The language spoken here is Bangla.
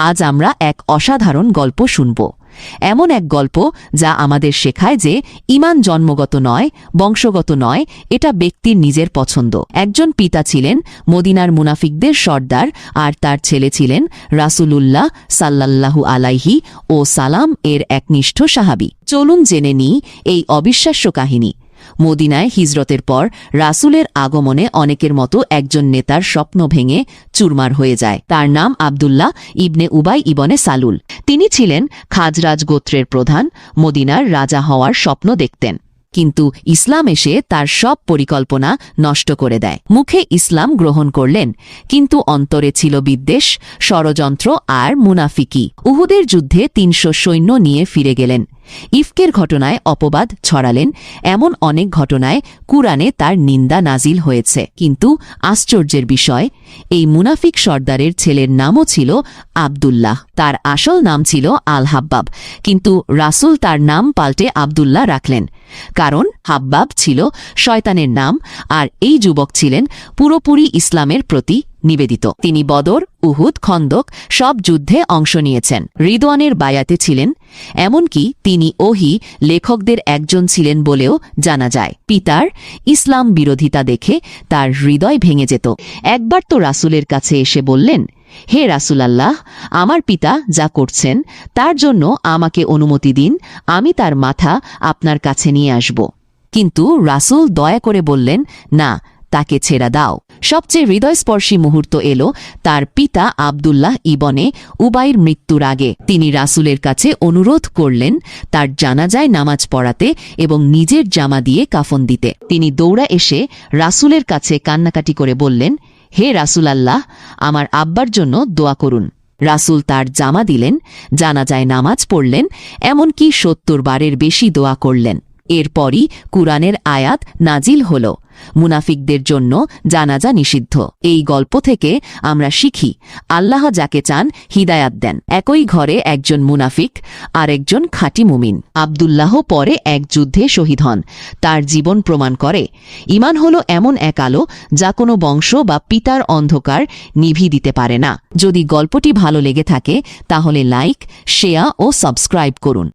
আজ আমরা এক অসাধারণ গল্প শুনব। এমন এক গল্প যা আমাদের শেখায় যে ঈমান জন্মগত নয়, বংশগত নয়, এটা ব্যক্তির নিজের পছন্দ। একজন পিতা ছিলেন মদিনার মুনাফিকদের সর্দার, আর তার ছেলে ছিলেন রাসূলুল্লাহ সাল্লাল্লাহু আলাইহি ও সালাম এর একনিষ্ঠ সাহাবী। চলুন জেনে নিই এই অবিশ্বাস্য কাহিনী। মদিনায় হিজরতের পর রাসূলের আগমনে অনেকের মতো একজন নেতার স্বপ্ন ভেঙে চুরমার হয়ে যায়। তার নাম আব্দুল্লাহ ইবনে উবাই ইবনে সালুল। তিনি ছিলেন খাজরাজ গোত্রের প্রধান, মদিনার রাজা হওয়ার স্বপ্ন দেখতেন। কিন্তু ইসলাম এসে তার সব পরিকল্পনা নষ্ট করে দেয়। মুখে ইসলাম গ্রহণ করলেন, কিন্তু অন্তরে ছিল বিদ্বেষ, ষড়যন্ত্র আর মুনাফিকি। উহুদের যুদ্ধে ৩০০ সৈন্য নিয়ে ফিরে গেলেন। ইফকের ঘটনায় অপবাদ ছড়ালেন। এমন অনেক ঘটনায় কুরআনে তার নিন্দা নাজিল হয়েছে। কিন্তু আশ্চর্যের বিষয়, এই মুনাফিক সর্দারের ছেলের নামও ছিল আব্দুল্লাহ। তার আসল নাম ছিল আল হাব্বাব, কিন্তু রাসূল তার নাম পাল্টে আব্দুল্লাহ রাখলেন, কারণ হাব্বাব ছিল শয়তানের নাম, আর এই যুবক ছিলেন পুরোপুরি ইসলামের প্রতি নিবেদিত। তিনি বদর, উহুদ, খন্দক সব যুদ্ধে অংশ নিয়েছেন। রিদওয়ানের বায়াতে ছিলেন, এমনকি তিনি ওহী লেখকদের একজন ছিলেন বলেও জানা যায়। পিতার ইসলাম বিরোধিতা দেখে তার হৃদয় ভেঙে যেত। একবার তো রাসূলের কাছে এসে বললেন, হে রাসূলাল্লাহ, আমার পিতা যা করছেন তার জন্য আমাকে অনুমতি দিন, আমি তার মাথা আপনার কাছে নিয়ে আসব। কিন্তু রাসূল দয়া করে বললেন, না, তাকে ছেড়ে দাও। সবচেয়ে হৃদয়স্পর্শী মুহূর্ত এলো তার পিতা আব্দুল্লাহ ইবনে উবাইর মৃত্যুর আগে। তিনি রাসূলের কাছে অনুরোধ করলেন তার জানাজায় নামাজ পড়াতে এবং নিজের জামা দিয়ে কাফন দিতে। তিনি দৌড়া এসে রাসূলের কাছে কান্নাকাটি করে বললেন, হে রাসূলাল্লাহ, আমার আব্বার জন্য দোয়া করুন। রাসূল তার জামা দিলেন, জানাজায় নামাজ পড়লেন, এমনকি ৭০ বারের বেশি দোয়া করলেন। এরপরই কুরআনের আয়াত নাজিল হল, মুনাফিকদের জন্য জানাজা নিষিদ্ধ। এই গল্প থেকে আমরা শিখি, আল্লাহ যাকে চান হিদায়াত দেন। একই ঘরে একজন মুনাফিক আর একজন খাঁটি মুমিন। আব্দুল্লাহ পরে এক যুদ্ধে শহীদ হন। তার জীবন প্রমাণ করে, ঈমান হল এমন এক আলো যা কোনো বংশ বা পিতার অন্ধকার নিভি দিতে পারে না। যদি গল্পটি ভালো লেগে থাকে তাহলে লাইক, শেয়ার ও সাবস্ক্রাইব করুন।